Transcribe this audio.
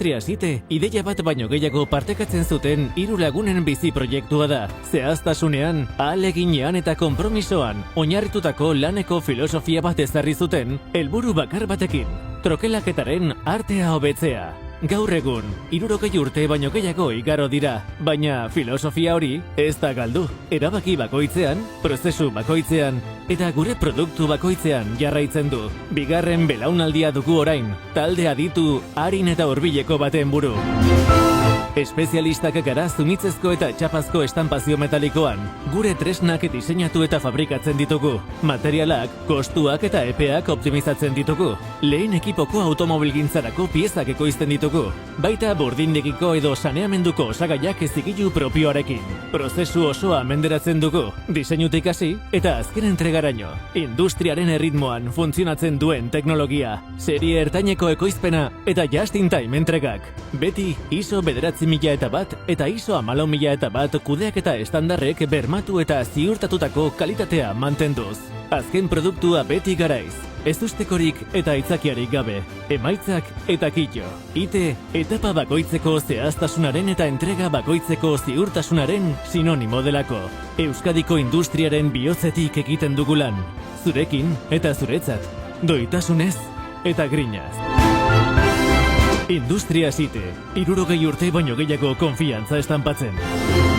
Industria Site ideia bat baino gehiago partekatzen zuten 3 lagunen bizi proiektua da. Zehaztasunean, ahaleginean eta konpromisoan oinarritutako laneko filosofia bat ezarri zuten helburu bakar batekin: trokelaketaren artea hobetzea. Gaur egun, 60 urte baino gehiago igaro dira, baina filosofia hori ez da galdu. Erabaki bakoitzean, prozesu bakoitzean eta gure produktu bakoitzean jarraitzen du. Bigarren belaunaldia dugu orain, talde aditu, arin eta hurbileko baten buru. Espezialistak gara zumitzezko eta txapazko estampazio metalikoan. Gure tresnak diseinatu eta fabrikatzen ditugu. Materialak, kostuak eta epeak optimizatzen ditugu. Lehen ekipoko automobilgintzarako piezak ekoizten ditugu. Baita burdindegiko edo saneamenduko osagaiak zigilu propioarekin. Prozesu osoa menderatzen dugu. Diseinutik hasi eta azken entregaraino. Industriaren erritmoan funtzionatzen duen teknologia. Serie ertaineko ekoizpena eta just in time entregak. Beti ISO 9001 eta ISO 14001 kudeak eta estandarrek bermatu eta ziurtatutako kalitatea mantenduz. Azken produktua beti garaiz. Ez ustekorik eta aitzakiarik gabe. Emaitzak eta kito. IT, etapa bakoitzeko zehaztasunaren eta entrega bakoitzeko ziurtasunaren sinonimo delako. Euskadiko industriaren bihotzetik egiten dugu lan. Zurekin eta zuretzat. Doitasunez eta grinaz. Industria Site, 60 urte baino gehiago konfiantza estanpatzen.